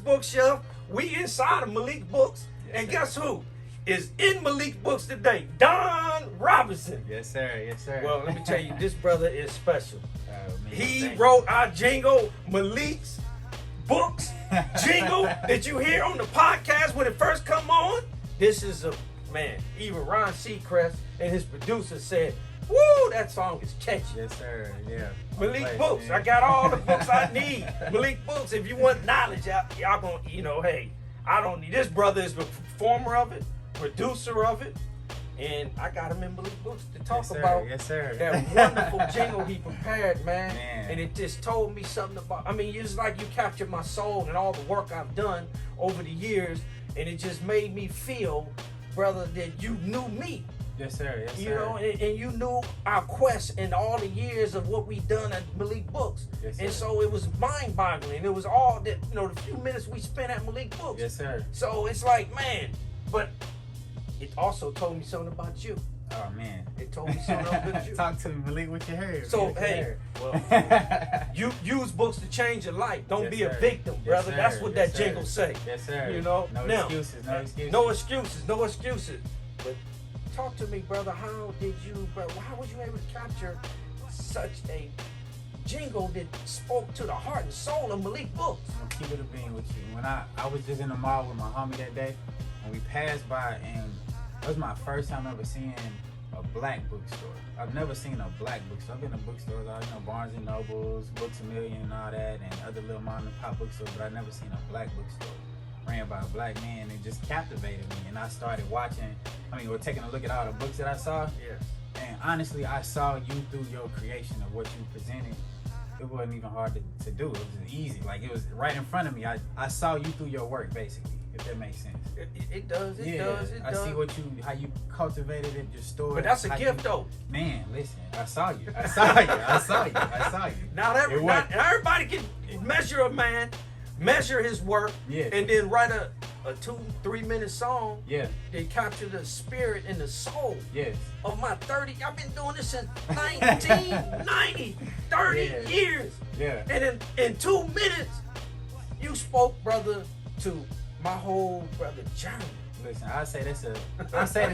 bookshelf. We inside of Malik Books. Yes, And sir. guess who is in Malik Books today? Don Robinson. Yes, sir. Yes, sir. Well, let me tell you, this brother is special. Oh, man, He thank wrote our jingle, Malik's Books jingle that you hear on the podcast when it first come on. This is a, man, even Ron Seacrest and his producer said, woo, that song is catchy. you. Yes, sir. Yeah. Malik Place, Books, man. I got all the books I need. Malik Books, if you want knowledge, y'all gonna, you know, hey, I don't need, this brother is the performer of it, producer of it, and I got him in Malik Books to talk Yes, sir. about Yes, sir. that wonderful jingle he prepared, man. Man. And it just told me something about, I mean, it's like you captured my soul and all the work I've done over the years, and it just made me feel, brother, that you knew me. Yes, sir. Yes, You sir. know, and you knew our quest and all the years of what we done at Malik Books. Yes, And sir. so it was mind-boggling. It was all that, you know, the few minutes we spent at Malik Books. Yes, sir. So it's like, man, but it also told me something about you. Oh man. It told me something about you. Talk to me, Malik. What you heard? So, What you hey, heard? well, you use books to change your life. Don't Yes, be a sir. victim, Yes, brother. sir. That's what Yes, that sir. jingle say. Yes, sir. You know? No Now, excuses. No excuses. No excuses. No excuses. But talk to me, brother. How did you, brother, how was you able to capture such a jingle that spoke to the heart and soul of Malik Books? I'm gonna keep it a bean with you. When I was just in the mall with my homie that day, and we passed by, and it was my first time ever seeing a black bookstore. I've never seen a black bookstore. I've been to bookstores, Barnes and Nobles, Books A Million, and all that, and other little mom and pop bookstores, but I've never seen a black bookstore ran by a black man. It just captivated me, and I started watching. Or taking a look at all the books that I saw. Yes. And honestly, I saw you through your creation of what you presented. It wasn't even hard to do. It was easy. Like, it was right in front of me. I saw you through your work, basically, if that makes sense. It does. It Yeah, does. It I does. see how you cultivated it, your story. But that's a how gift, you- though. Man, listen, I saw you. I saw you. I saw you. I saw you. Not It worked. everybody can measure a man, measure his work, Yeah. and then write a 2-3 minute song Yeah. that capture the spirit and the soul Yes. of my 30. I've been doing this since 1990, 30 Yeah. years. Yeah. And in 2 minutes, you spoke, brother, to my whole brother journey. Listen, I say that's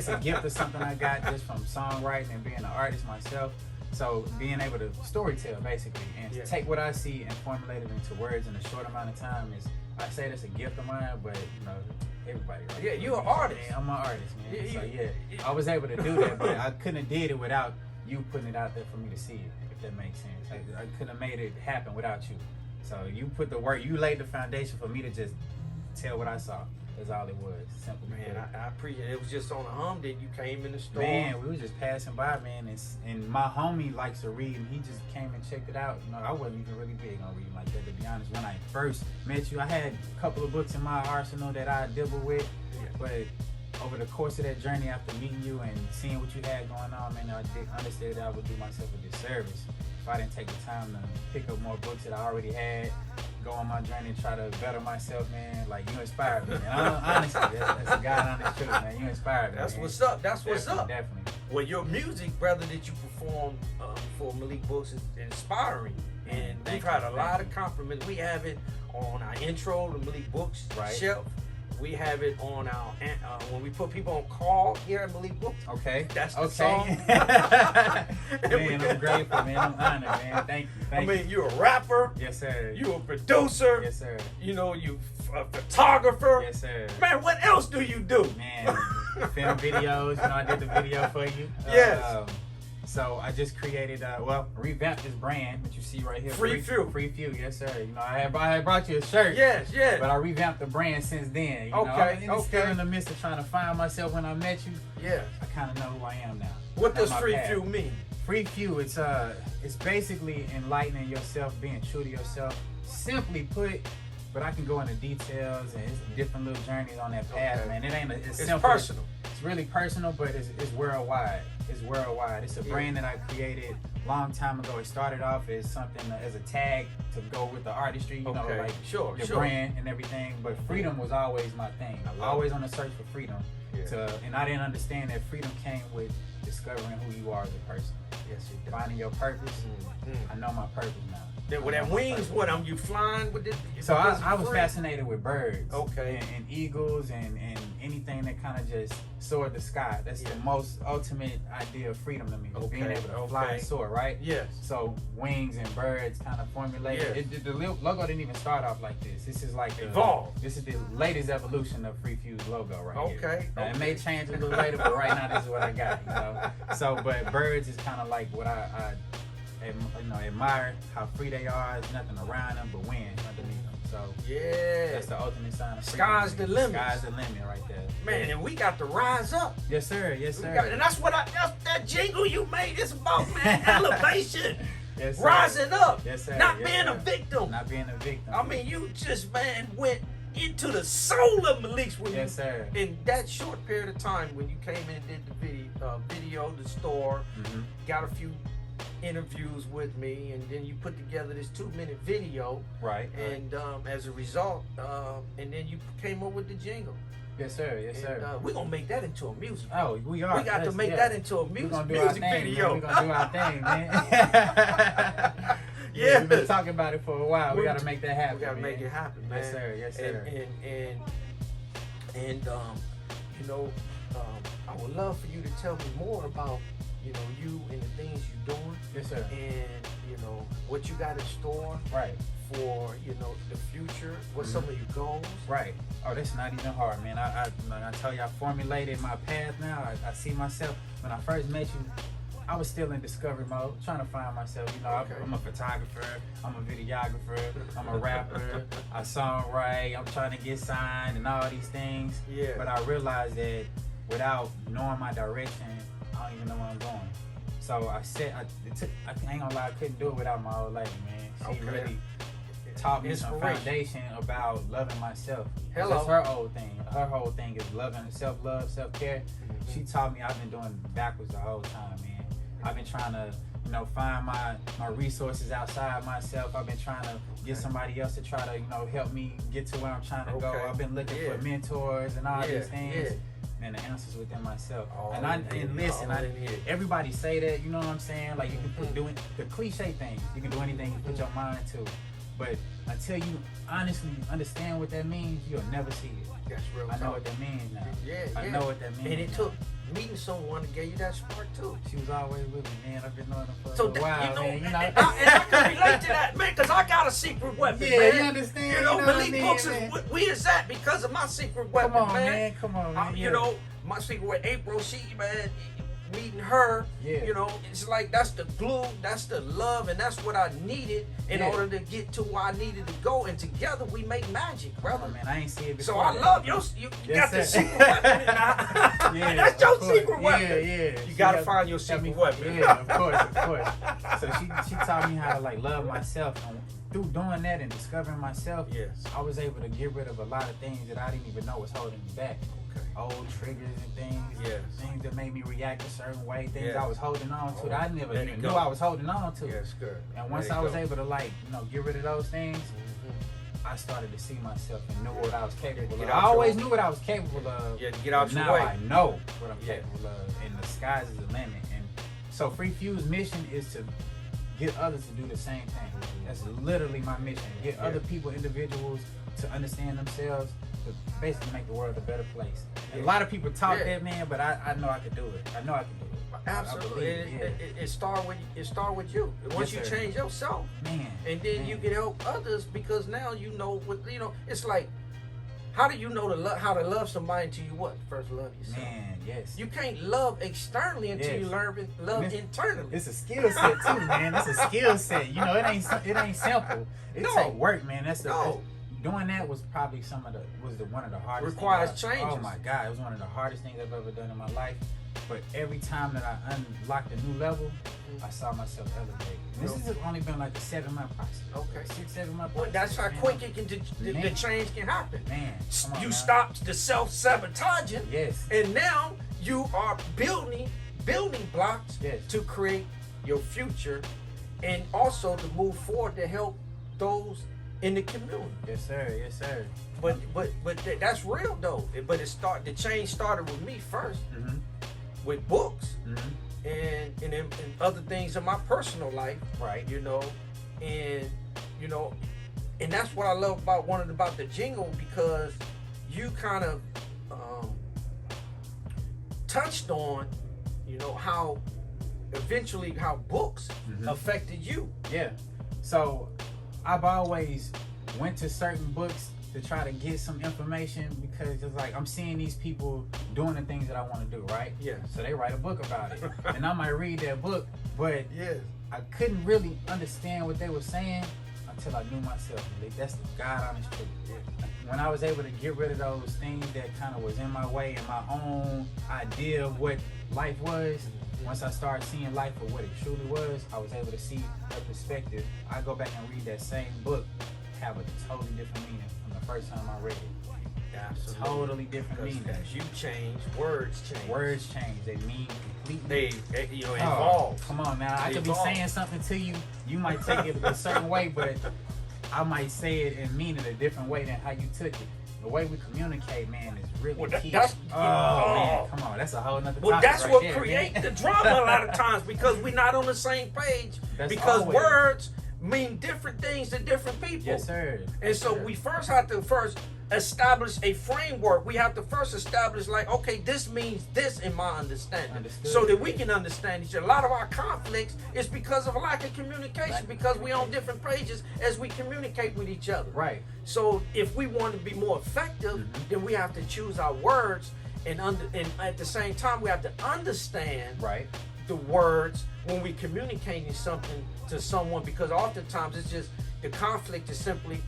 a gift or something I got just from songwriting and being an artist myself. So being able to storytell basically and Yeah. take what I see and formulate it into words in a short amount of time is, I say that's a gift of mine, but everybody. Right? Yeah, you're an artist. Man, I'm an artist, man. Yeah, So you- I was able to do that, but I couldn't have did it without you putting it out there for me to see it, if that makes sense. I couldn't have made it happen without you. So you put the work, you laid the foundation for me to just tell what I saw. That's all it was. Simple. Man, I appreciate it. It was just on a hum that you came in the store. Man, we was just passing by, man, and my homie likes to read, and he just came and checked it out. I wasn't even really big on reading like that, to be honest. When I first met you, I had a couple of books in my arsenal that I dabbled with, Yeah. but over the course of that journey, after meeting you and seeing what you had going on, man, I did understand that I would do myself a disservice if I didn't take the time to pick up more books that I already had, go on my journey and try to better myself, man. Like, you inspired me, man. Honestly, that's a God honest truth, man. You inspired me. That's man. what's up. That's what's Definitely, up. Definitely. Well, your music, brother, that you performed for Malik Books is inspiring. And Thank we've had you, a thank lot you. of compliments. We have it on our intro, the Malik Books Right. shelf. We have it on our, when we put people on call here at Malik Books. Okay. That's the okay. song. Man, I'm grateful, man. I'm honored, man. Thank you. I Thank mean, you. you're a rapper. Yes, sir. You a producer. Yes, sir. You know, you a photographer. Yes, sir. Man, what else do you do? Man, film videos. I did the video for you. Yes. So I just created, revamped this brand that you see right here. Free Few. Free Few, yes, sir. I had brought you a shirt. Yes, yes. But I revamped the brand since then. Okay, I'm still okay. in the midst of trying to find myself. When I met you, Yes. I kind of know who I am now. What That's does my Free path. Few mean? Free Few, it's basically enlightening yourself, being true to yourself. Simply put, but I can go into details and it's different little journeys on that path, Okay. man. It ain't it's It's simple. personal. It's really personal, but it's worldwide. It's worldwide. It's a Yeah. brand that I created a long time ago. It started off as something as a tag to go with the artistry, Okay. like Sure, your sure. brand and everything. But freedom was always my thing. I was love always on the search for freedom. Yeah. And I didn't understand that freedom came with discovering who you are as a person. Yes, it does. Finding your purpose. Mm. I know my purpose now. With that wings, what you flying with this? So I was fascinated with birds. Okay. And eagles and anything that kind of just soared the sky. That's the most ultimate idea of freedom to me. Being able to fly and soar, right? Yes. So wings and birds kind of formulated. Yes. The logo didn't even start off like this. This is like evolved. This is the latest evolution of Free Fuse logo right here. Okay. Now, it may change a little later, but right now this is what I got. You know. So, but birds is kind of like what I admire how free they are. There's nothing around them but wind underneath them. So that's the ultimate sign of freedom. Sky's the limit. Sky's the limit right there. Man, and we got to rise up. Yes, sir. Yes, sir. And that's what that jingle you made is about, man. Elevation. Yes, sir. Rising up. Yes, sir. Not yes, being sir. a victim. Not being a victim. I mean, you just, man, went into the soul of Malik's when yes, sir. In that short period of time when you came in and did the video, the store, got a few interviews with me, and then you put together this 2-minute video, right? And as a result, and then you came up with the jingle. Yes, sir. Yes, sir. We're gonna make that into a music. Oh, we are. We got to make that into a music video. We're gonna do our thing, man. Yeah, we've been talking about it for a while. We got to make that happen. We got to make it happen, man. Yes, sir. Yes, sir. And you know, I would love for you to tell me more about, you know, you and the things you're doing. Yes, sir. And, you know, what you got in store. Right. For, you know, the future. What's some of your goals? Right. Oh, that's not even hard, man. I tell you, I formulated my path now. I see myself. When I first met you, I was still in discovery mode, trying to find myself. You know, I'm a photographer, I'm a videographer, I'm a rapper, I songwrite, I'm trying to get signed and all these things. Yeah. But I realized that without knowing my direction, I don't even know where I'm going. So I ain't gonna lie, I couldn't do it without my old lady, man. She really taught me some foundation about loving myself. That's her whole thing. Her whole thing is loving, self-love, self-care. She taught me. I've been doing backwards the whole time, man. I've been trying to, you know, find my resources outside myself. I've been trying to get somebody else to try to, you know, help me get to where I'm trying to go. I've been looking for mentors and all these things. And the answers within myself. Everybody say that, you know what I'm saying? Like you can put doing the cliche things. You can do anything you put your mind to. But until you honestly understand what that means, you'll never see it. That's real. I know what that means now. I know what that means. And it took meeting someone to get you that spark too. She was always with me, man. I've been knowing her for a while, man. You know, and I can relate to that, man, because I got a secret weapon, man. You understand? You know, Malik Books is we is that because of my secret weapon, man. Come on, man. You know, my secret weapon, April, she, man, meeting her, you know, it's like that's the glue, that's the love, and that's what I needed in order to get to where I needed to go. And together we make magic, brother. Oh, man, I ain't seen it before. So I love you got the secret weapon. That's your secret weapon. You gotta find your secret weapon. Yeah, of course. So she taught me how to like love myself, and through doing that and discovering myself, I was able to get rid of a lot of things that I didn't even know was holding me back. Old triggers and things, things that made me react a certain way, things I was holding on to that I never even knew I was holding on to. And once I was able to like, you know, get rid of those things, I started to see myself and knew what I was capable of. I always knew what I was capable of. Yeah, to get out your way. Now I know what I'm capable of, and the sky's the limit. And so Free Fuse mission is to get others to do the same thing. That's literally my mission. Get other people, individuals, to understand themselves, to basically make the world a better place. A lot of people talk that, man, but I know I could do it. I know I can do it. Absolutely. It start with you. Once you change yourself, man, and then you can help others, because now you know what, you know. It's like, how do you know how to love somebody until you first love yourself? Man, yes. You can't love externally until you learn love internally. It's a skill set too, man. It's a skill set. You know, it ain't simple. It take work, man. Doing that was probably one of the hardest. Requires things. changes. Oh my God, it was one of the hardest things I've ever done in my life. But every time that I unlocked a new level, I saw myself elevate. And this has only been like a 7-month process. Okay. 6-7 month process. Well, that's how quick the change can happen. Man, you stopped the self-sabotaging. Yes. And now you are building blocks to create your future, and also to move forward to help those in the community. Yes, sir. Yes, sir. But that's real though. But the change started with me first, with books, and other things in my personal life. Right. You know, And you know, and that's what I love about the jingle, because you kind of touched on, you know, how eventually how books affected you. Yeah. So I've always went to certain books to try to get some information, because it's like I'm seeing these people doing the things that I want to do, right? Yeah. So they write a book about it. And I might read that book, but Yes. I couldn't really understand what they were saying until I knew myself. That's the God honest truth. When I was able to get rid of those things that kind of was in my way and my own idea of what life was, once I started seeing life for what it truly was, I was able to see her perspective. I go back and read that same book, have a totally different meaning from the first time I read it. Absolutely. Totally different meaning. As you change, words change. Words change. They mean completely. They you know, evolve. Come on now. I could be evolve. saying something to you. You might take it a certain way, but I might say it and mean it a different way than how you took it. The way we communicate, man, is really Well, key. that's- man, come on. That's a whole nother Well, topic that's right what there, creates man. the drama a lot of times, because we're not on the same page. That's because always. words mean different things to different people. Yes, sir. And Yes, so sir. we first have to establish a framework. We have to first establish, like, okay, this means this in my understanding. Understood. So that we can understand each other. A lot of our conflicts is because of a lack of communication, because we're on different pages as we communicate with each other. Right. So if we want to be more effective, then we have to choose our words, and at the same time we have to understand Right. the words when we communicating something to someone, because oftentimes it's just the conflict is simply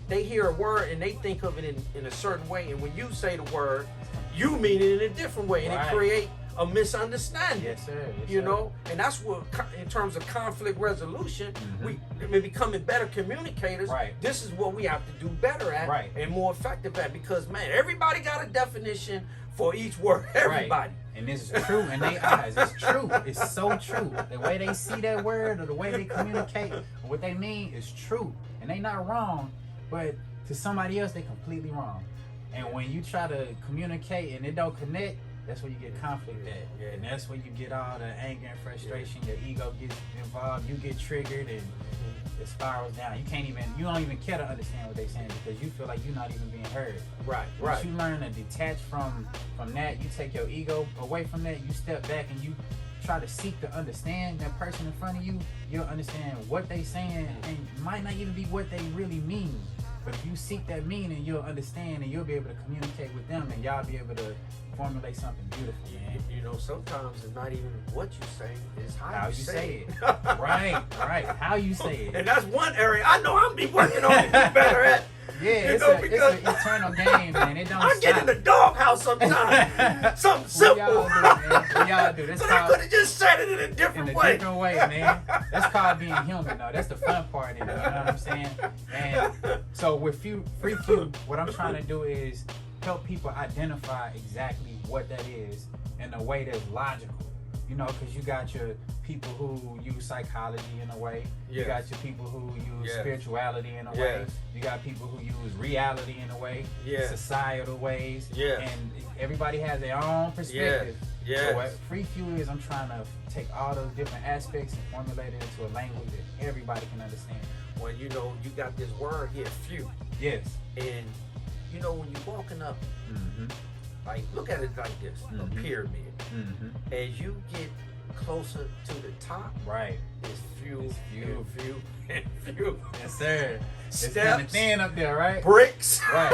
they hear a word and they think of it in a certain way, and when you say the word, you mean it in a different way, and Right. it create a misunderstanding. Yes, sir. Yes, You sir. know, and that's what, in terms of conflict resolution, we becoming better communicators. Right. This is what we have to do better at, Right. and more effective at, because man, everybody got a definition for each word. Everybody. Right. And this is true in their eyes. It's true. It's so true. The way they see that word or the way they communicate, what they mean is true. And they not wrong, but to somebody else, they completely wrong. And when you try to communicate and it don't connect, that's where you get conflict at. Yeah. And that's where you get all the anger and frustration. Your ego gets involved. You get triggered and it spirals down. You don't even care to understand what they're saying, because you feel like you're not even being heard. Right. Once Right. you learn to detach from that, you take your ego away from that, you step back and you try to seek to understand that person in front of you, you'll understand what they saying, and it might not even be what they really mean. But if you seek that meaning, you'll understand, and you'll be able to communicate with them, and y'all be able to formulate something beautiful, man. You know, sometimes it's not even what you say, it's How you say it. it. Right. How you say it. And that's one area I know I'm be working on to do better at. Yeah, You it's know, an because eternal game, man. It don't I stop. get in the doghouse sometimes. Something We simple. all do, man. We all do. That's But I called, could have just said it in a in different a way. different way, man. That's called being human, though. That's the fun part in it. You know what I'm saying? And so with Free Few, what I'm trying to do is help people identify exactly what that is in a way that's logical. You know, because you got your people who use psychology in a way. You Yes. got your people who use Yes. spirituality in a way. Yes. You got people who use reality in a way. Yes. Societal ways. Yes. And everybody has their own perspective. Yes. So what Free Few is, I'm trying to take all those different aspects and formulate it into a language that everybody can understand. Well, you know, you got this word here, few. Yes. And, you know, when you're walking up, Mm-hmm. like, look at it like this, Mhm. a pyramid. Mm-hmm. As you get closer to the top, Right. it's few, It's few. and few, and few. Yes, sir. It's kind of Steps, thin up there, right? bricks, Right.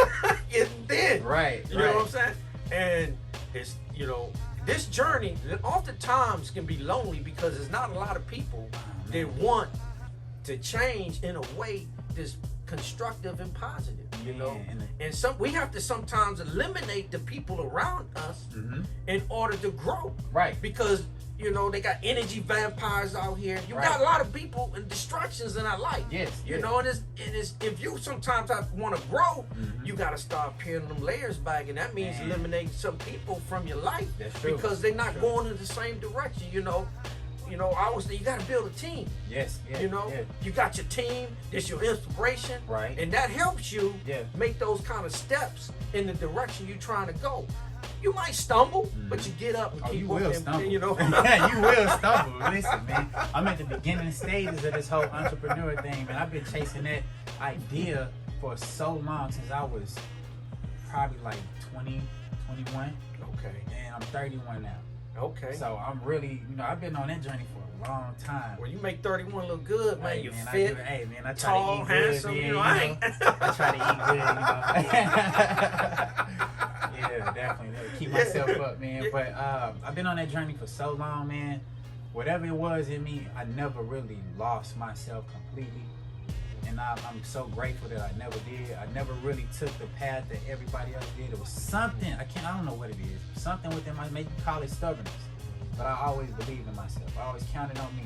getting thin. Right. You know what I'm saying? And it's, you know, this journey oftentimes can be lonely, because there's not a lot of people that want to change in a way that's constructive and positive, you Yeah, know? and And we have to sometimes eliminate the people around us Mm-hmm. in order to grow. Right. Because, you know, they got energy vampires out here. You got Right. a lot of people and distractions in our life. Yes. You yes. know, and it's if you sometimes want to grow, Mhm. you got to start peeling them layers back, and that means Man. eliminating some people from your life. That's true. Because they're not True. going in the same direction. You know, I always say you got to build a team. Yes. Yeah. You know, Yeah. you got your team. It's your inspiration, Right. and that helps you Yeah. make those kind of steps in the direction you're trying to go. you might stumble, but you get up and keep you walking. will stumble. You know, you will stumble. Listen, man, I'm at the beginning stages of this whole entrepreneur thing, man. I've been chasing that idea for so long, since I was probably like 20, 21. Okay. And I'm 31 now. Okay. So I'm really, I've been on that journey for a long time. Well, you make 31 look good, man. Hey, You man, fit. I try tall, to eat good, handsome. man, You know, I ain't. I try to eat good, Yeah, definitely. Keep myself up, man. Yeah. But I've been on that journey for so long, man. Whatever it was in me, I never really lost myself completely. And I'm so grateful that I never did. I never really took the path that everybody else did. It was something, I don't know what it is. Something within maybe call it stubbornness. But I always believed in myself. I always counted on me.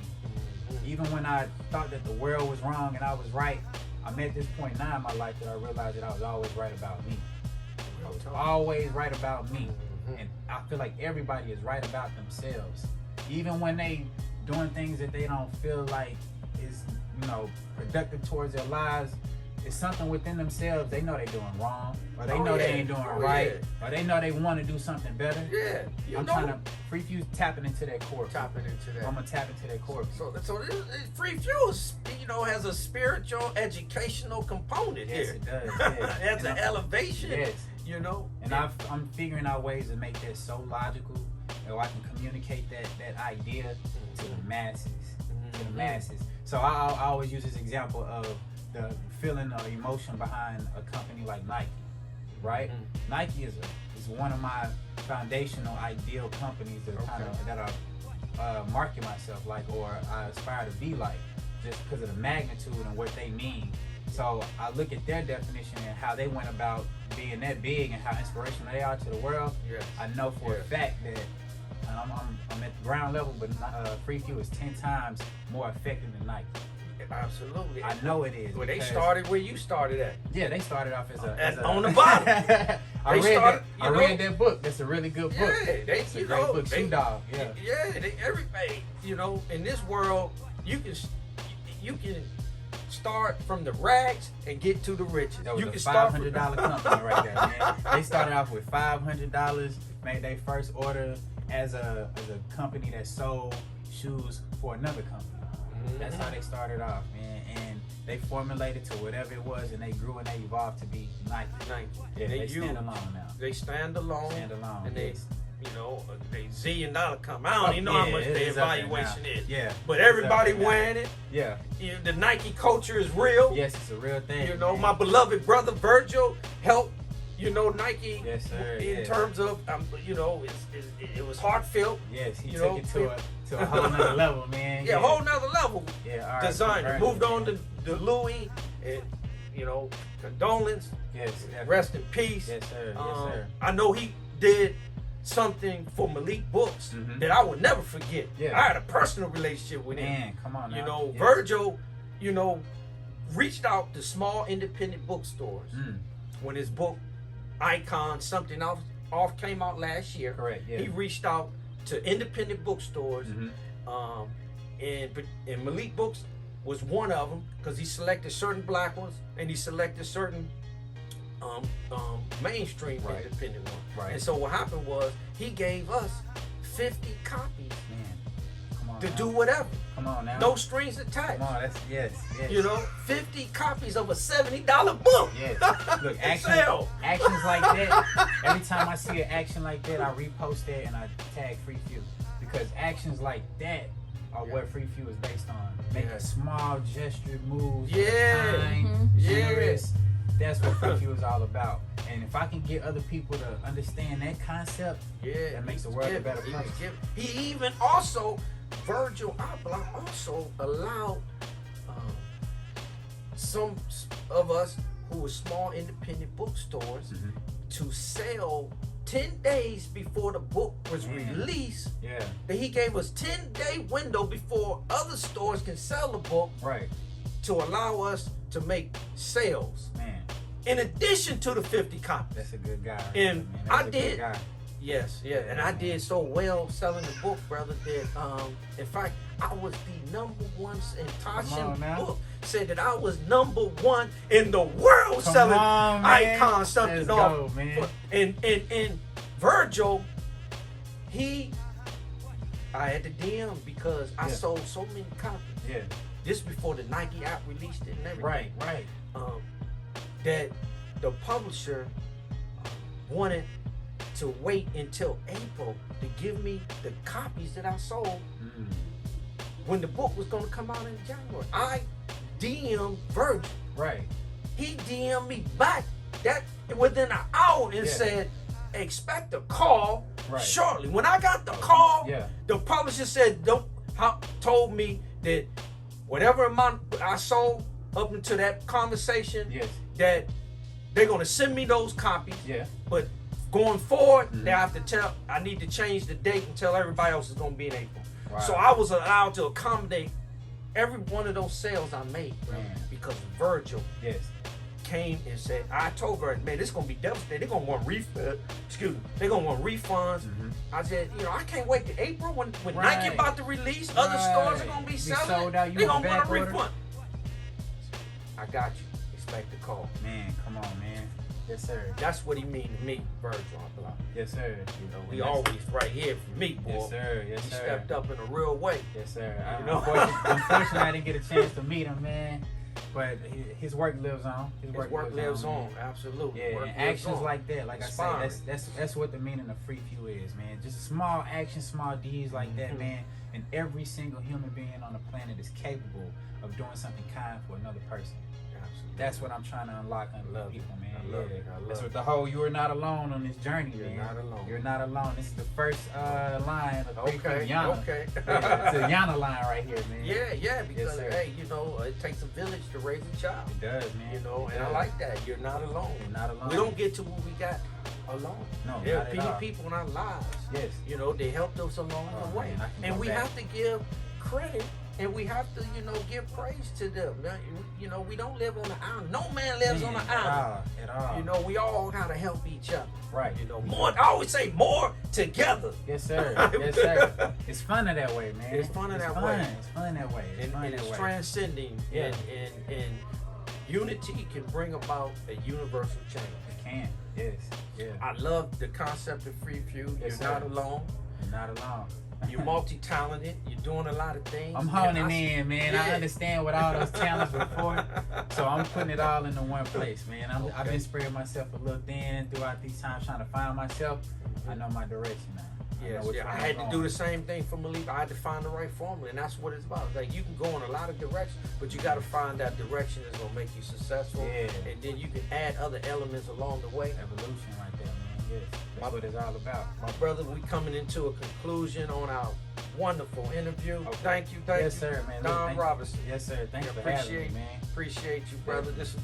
Even when I thought that the world was wrong and I was right, I'm at this point now in my life that I realized that I was always right about me. I was always right about me. And I feel like everybody is right about themselves. Even when they doing things that they don't feel like is, productive towards their lives, it's something within themselves. They know they're doing wrong, or they know they ain't doing right, or they know they want to do something better. Yeah. I'm trying to Free Fuse tapping into that core. Tapping into that. I'm gonna tap into that core. So Free Fuse, has a spiritual, educational component Yes, here. it does. It has an elevation. Yes. And I'm figuring out ways to make that so logical, so I can communicate that idea to the masses. To the masses. So I always use this example of the feeling or emotion behind a company like Nike, right? Nike is one of my foundational ideal companies that I market myself like, or I aspire to be like, just because of the magnitude and what they mean. So I look at their definition and how they went about being that big and how inspirational they are to the world. Yes. I know for a fact that I'm at the ground level, but Free Fuse is 10 times more effective than Nike. Absolutely. I know it is. Well, they started where you started at. Yeah, they started off as on the bottom. I read that book. That's a really good book. Yeah, it's a great book. Shoe Dog. Yeah. Yeah, everybody. In this world, you can start from the rags and get to the riches. That was you a can $500 company right there, man. They started off with $500, made their first order as a company that sold shoes for another company. That's how they started off, man. And they formulated to whatever it was, and they grew and they evolved to be Nike. Yeah, they stand alone now. They stand alone. And they, they $1 zillion come out. I don't even know how much their evaluation is. Yeah. But everybody wearing it. Yeah. The Nike culture is real. Yes, it's a real thing. My beloved brother Virgil helped, Nike. Yes, sir. In terms of, it was heartfelt. Yes, he took it to a whole nother level, man. Yeah, a whole nother level. Yeah, designer. Moved on to Louis, and, condolence. Yes. Rest in peace. Yes, sir. Yes, sir. I know he did something for Malik Books that I will never forget. Yeah. I had a personal relationship with him. Man, come on now. Virgil, reached out to small independent bookstores when his book Icon Something Off came out last year. Correct. Yeah. He reached out to independent bookstores, and Malik Books was one of them, because he selected certain black ones and he selected certain mainstream independent ones. Right. And so what happened was he gave us 50 copies to do whatever. Come on now. No strings attached. Come on, that's yes. 50 copies of a $70 book. Yes. Look, actions like that. Every time I see an action like that, I repost that and I tag Free Fuse, because actions like that are what Free Fuse is based on. Making small gesture moves, kind, generous. That's what Free Fuse is all about. And if I can get other people to understand that concept, that makes the world a better place. He even also, Virgil Abloh also allowed some of us who were small independent bookstores to sell 10 days before the book was released. Yeah. That he gave us 10-day window before other stores can sell the book. Right. To allow us to make sales. Man. In addition to the 50 copies. That's a good guy. Right And there, man. I did. Yes, yeah. And I did so well selling the book, brother, that in fact I was the #1, and Tashin book said that I was #1 in the world selling Icon Something Off. Man. And Virgil, I had to DM because I sold so many copies. Yeah. This before the Nike app released it and everything. Right. That the publisher wanted to wait until April to give me the copies that I sold when the book was going to come out in January. I DM'd Virgil. Right. He DM'd me back that within an hour and said, expect a call shortly. When I got the call, the publisher said, told me that whatever amount I sold up until that conversation, that they're gonna send me those copies. Yeah. But going forward, they have to I need to change the date and tell everybody else it's gonna be in April. Wow. So I was allowed to accommodate every one of those sales I made, because Virgil came and said, I told her, man, this is gonna be devastating. They're gonna want they're gonna want refunds. I said, I can't wait to April when Nike about to release, other stores are gonna be selling. Sold out. They're gonna want a refund. I got you. Expect the call. Man, come on, man. Yes, sir. That's what he mean to me, Virgil. Yes, sir. We always right here for me, boy. Yes, sir. Yes, he sir. Stepped up in a real way. Yes, sir. Unfortunately, I didn't get a chance to meet him, man. But his work lives on. His work lives on. Absolutely. Yeah, and actions like that, like I say, that's what the meaning of Free Few is, man. Just small actions, small deeds like that, man. And every single human being on the planet is capable of doing something kind for another person. That's what I'm trying to unlock under people, man. I love it. That's what the whole "you are not alone on this journey." You're man. not alone. You're not alone. This is the first line of Yana. Okay. Yeah, it's a Yana line right here, man. Yeah. Because hey, it takes a village to raise a child. It does, man. And I like that. You're not alone. You're not alone. We don't get to what we got alone. No, there are many people in our lives. Yes. They helped us along the way, and we have to give credit. And we have to, give praise to them. We don't live on an island. No man lives on an island. At all. We all gotta help each other. Right. More. I always say more together. Yes, sir. Yes, sir. It's fun that way, man. It's fun that way. It's fun that way. It's transcending. Yeah. And unity can bring about a universal change. It can. Yes. Yeah. I love the concept of Free Few. Yes, You're not alone. You're not alone. You're multi-talented. You're doing a lot of things. I'm honing in, man. I understand what all those talents were for, so I'm putting it all into one place, man. I've been spreading myself a little thin throughout these times, trying to find myself. I know my direction now. I had to do the same thing for Malik. I had to find the right formula, and that's what it's about. Like, you can go in a lot of directions, but you got to find that direction that's gonna make you successful. Yeah. And then you can add other elements along the way. Evolution, right there, man. Yes, that's what it's all about. My brother, we coming into a conclusion on our wonderful interview. Okay. Thank you, yes, sir, man. Don Robinson. Yes, sir. Thanks for having me, man. Appreciate you, brother. This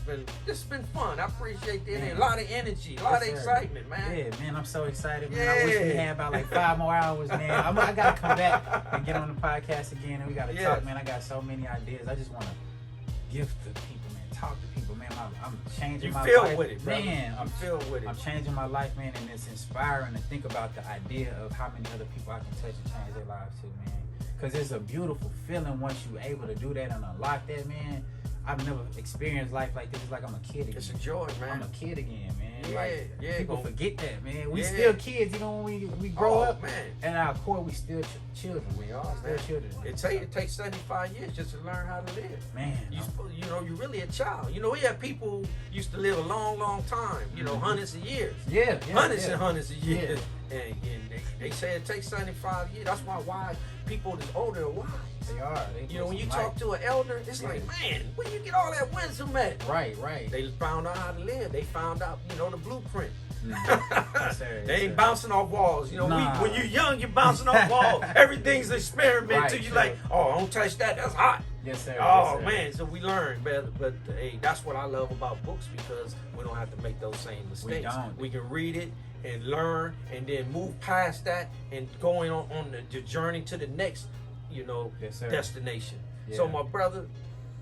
has been fun. I appreciate that. A lot of energy, a lot of excitement, man. Yeah, man. I'm so excited, man. I wish we had about like 5 more hours, man. I gotta come back and get on the podcast again, and we gotta talk, man. I got so many ideas. I just want to gift to people, man. Talk to people, man. I'm changing my life. You feel with it, brother. Man, I'm filled with it. I'm changing my life, man, and it's inspiring to think about the idea of how many other people I can touch and change their lives too, man. Because it's a beautiful feeling once you're able to do that and unlock that, man. I've never experienced life like this. It's like I'm a kid again. It's a joy, man. I'm a kid again, man. Yeah, people forget that, man. We still kids, when we grow up, man. And at our core, we still children. We are, still children. It takes 75 years just to learn how to live. Man. You're really a child. We have people who used to live a long, long time, hundreds of years. Yeah. Hundreds and hundreds of years. And they say it takes 75 years. That's why people that's older are wise. They are. When you talk to an elder, it's like, man, where you get all that wisdom at? Right. They found out how to live. They found out, the blueprint. Yes, sir. They ain't bouncing off walls. Nah. When you're young, you're bouncing off walls. Everything's an experiment. Right, till you like, don't touch that. That's hot. Yes, sir. Oh, man. So we learn. But hey, that's what I love about books, because we don't have to make those same mistakes. We can read it and learn, and then move past that and going on the journey to the next, destination. Yeah. So my brother,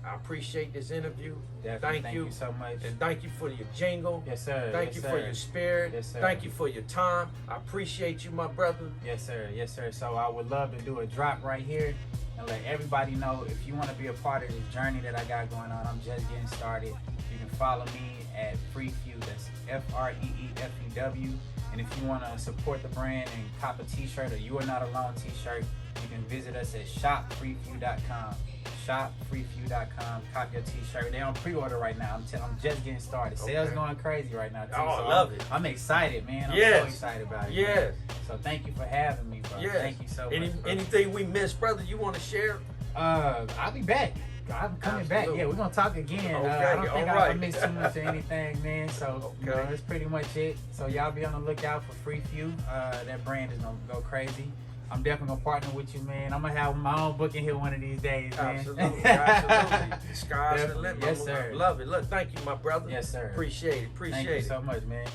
I appreciate this interview. Definitely. Thank you so much. And thank you for your jingle. Yes, sir. Thank you for your spirit. Yes, sir. Thank you for your time. I appreciate you, my brother. Yes, sir. Yes, sir. So I would love to do a drop right here and let everybody know, if you want to be a part of this journey that I got going on, I'm just getting started. You can follow me at Free Few. That's FREEFEW. And if you want to support the brand and cop a t-shirt or You Are Not Alone t-shirt, you can visit us at shopfreefew.com. Shopfreefew.com. Cop your t-shirt. They're on pre-order right now. I'm just getting started. Sales going crazy right now too. Oh, I so love it. I'm excited, man. I'm Yes. so excited about it. Yes. Man. So thank you for having me, bro. Yes. Thank you so much. Bro. Anything we missed, brother, you want to share? I'll be back. I'm coming back. Yeah, we're gonna talk again. Okay, I don't think alright. I missed too much or anything, man. So you know, that's pretty much it. So y'all be on the lookout for Free Few. That brand is gonna go crazy. I'm definitely gonna partner with you, man. I'm gonna have my own booking here one of these days, man. Absolutely, absolutely. Sky's the limit. Yes, sir. Love it. Look, thank you, my brother. Yes, sir. Appreciate it. Thank you so much, man.